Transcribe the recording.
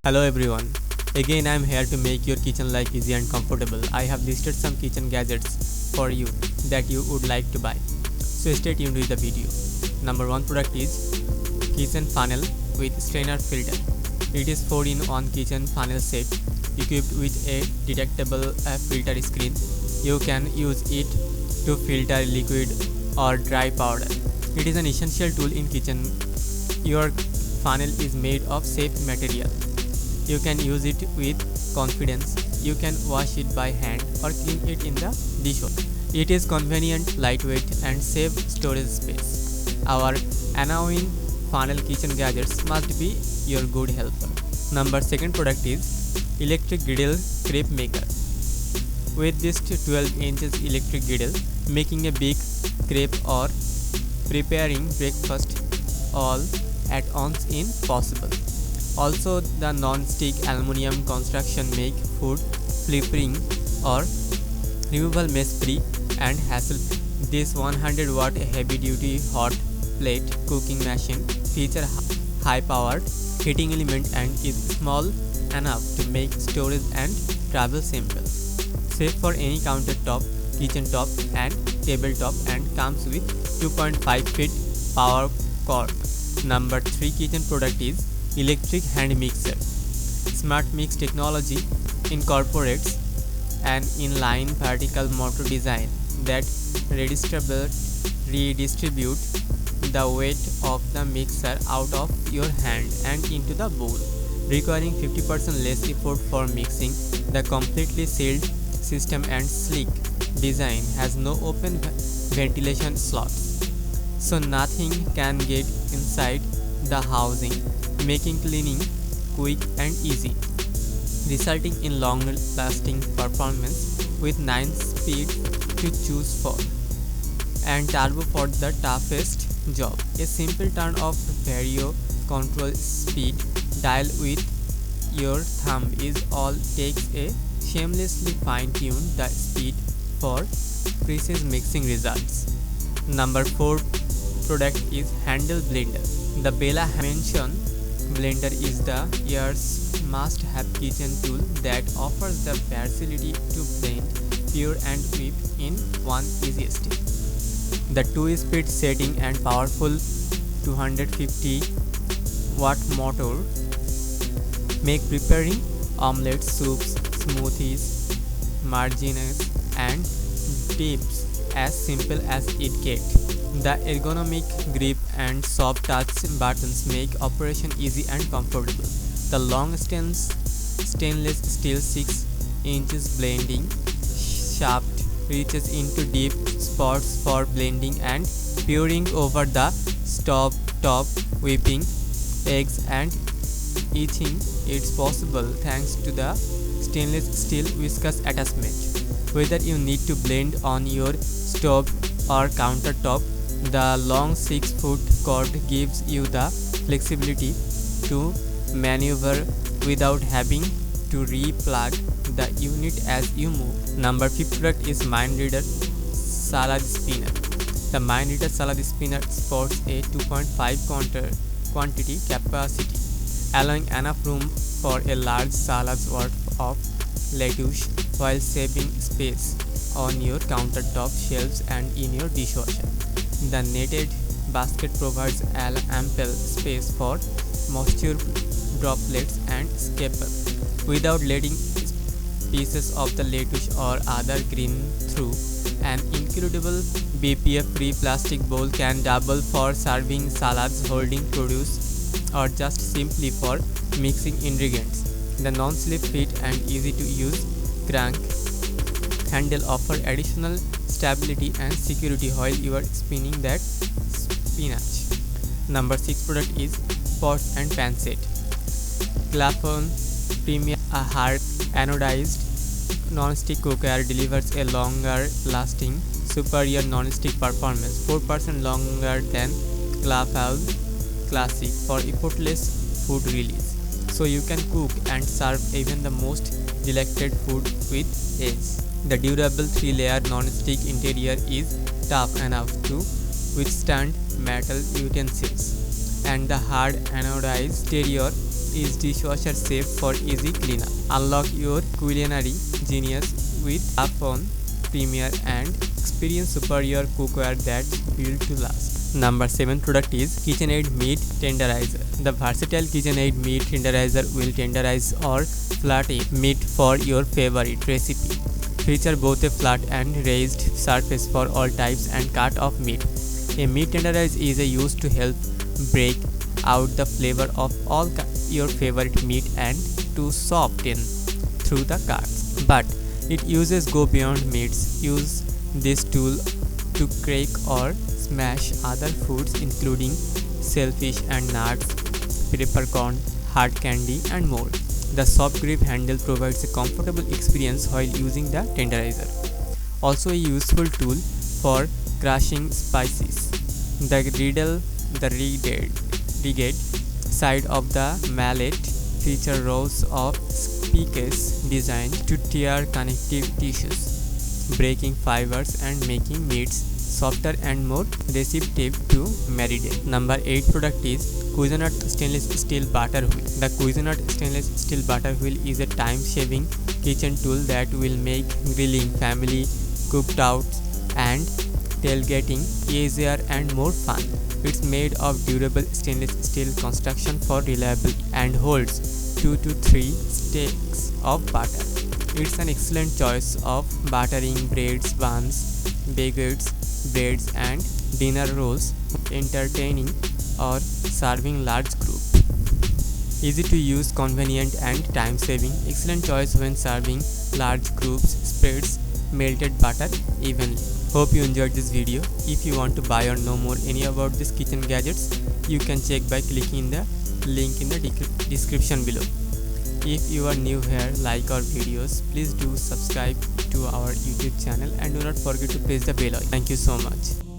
Hello everyone. Again I am here to make your kitchen life easy and comfortable. I have listed some kitchen gadgets for you that you would like to buy. So stay tuned with the video. Number 1 product is kitchen funnel with strainer filter. It is 4-in-1 kitchen funnel set equipped with a detectable filter screen. You can use it to filter liquid or dry powder. It is an essential tool in kitchen. Your funnel is made of safe material. You can use it with confidence. You can wash it by hand or clean it in the dishwasher. It is convenient, lightweight and save storage space. Our annoying funnel kitchen gadgets must be your good helper. Number 2nd product is electric griddle crepe maker. With this 12 inches electric griddle, making a big crepe or preparing breakfast all at once is possible. Also, the non-stick aluminum construction make food flipping or removal mess-free and hassle-free. This 100-watt heavy-duty hot plate cooking machine features high-powered heating element and is small enough to make storage and travel simple. Safe for any countertop, kitchen top and tabletop and comes with 2.5 feet power cord. Number 3 kitchen product is electric hand mixer. Smart Mix technology incorporates an inline vertical motor design that redistribute the weight of the mixer out of your hand and into the bowl, requiring 50% less effort for mixing. The completely sealed system and sleek design has no open ventilation slots, so nothing can get inside the housing, making cleaning quick and easy, resulting in long-lasting performance with 9 speeds to choose for and turbo for the toughest job. A simple turn of vario control speed dial with your thumb is all takes a shamelessly fine-tune the speed for precise mixing results. Number 4 product is handle blender. The Bella Dimension blender is the year's must-have kitchen tool that offers the facility to blend, pure and whip in one easy step. The 2-speed setting and powerful 250-watt motor make preparing omelets, soups, smoothies, marginas and dips as simple as it gets. The ergonomic grip and soft touch buttons make operation easy and comfortable. The long stainless steel 6 inches blending shaft reaches into deep spots for blending and pouring over the stove top, whipping eggs and eating. It's possible thanks to the stainless steel viscous attachment. Whether you need to blend on your stove or countertop, the long 6-foot cord gives you the flexibility to maneuver without having to re-plug the unit as you move. Number 5 product is Mindreader Salad Spinner. The Mindreader Salad Spinner sports a 2.5 quantity capacity, allowing enough room for a large salad's worth of lettuce while saving space on your countertop shelves and in your dishwasher. The netted basket provides ample space for moisture droplets and scraper without letting pieces of the lettuce or other green through. An incredible BPA-free plastic bowl can double for serving salads, holding produce, or just simply for mixing ingredients. The non-slip fit and easy to use crank handle offer additional stability and security while you are spinning that spinach. Number 6 product is pot and pan set. Claphon Premium, a hard anodized non-stick cookware, delivers a longer lasting, superior non-stick performance, 4% longer than Claphon Classic for effortless food release. So you can cook and serve even the most delected food with ease. The durable 3-layer non-stick interior is tough enough to withstand metal utensils, and the hard anodized exterior is dishwasher safe for easy cleanup. Unlock your culinary genius with iPhone Premiere and experience superior cookware that's built to last. Number 7 product is KitchenAid Meat Tenderizer. The versatile KitchenAid Meat Tenderizer will tenderize or flatten meat for your favorite recipe. Feature both a flat and raised surface for all types and cut of meat. A meat tenderizer is used to help break out the flavor of all your favorite meat and to soften through the cuts. But it uses go beyond meats. Use this tool to crack or smash other foods including shellfish and nuts, peppercorn, hard candy and more. The soft grip handle provides a comfortable experience while using the tenderizer. Also a useful tool for crushing spices. The ragged side of the mallet feature rows of spikes designed to tear connective tissues, breaking fibers and making meats softer and more receptive to marinade. Number 8 product is Cuisinart Stainless Steel Butter Wheel. The Cuisinart Stainless Steel Butter Wheel is a time-saving kitchen tool that will make grilling, family cookouts, and tailgating easier and more fun. It's made of durable stainless steel construction for reliability and holds 2 to 3 sticks of butter. It's an excellent choice of buttering breads, buns, baguettes, breads and dinner rolls, entertaining or serving large group. Easy to use, convenient and time saving. Excellent choice when serving large groups. Spreads melted butter evenly. Hope you enjoyed this video. If you want to buy or know more any about these kitchen gadgets, you can check by clicking the link in the description below. If you are new here, like our videos, please do subscribe to our YouTube channel and do not forget to press the bell icon. Thank you so much.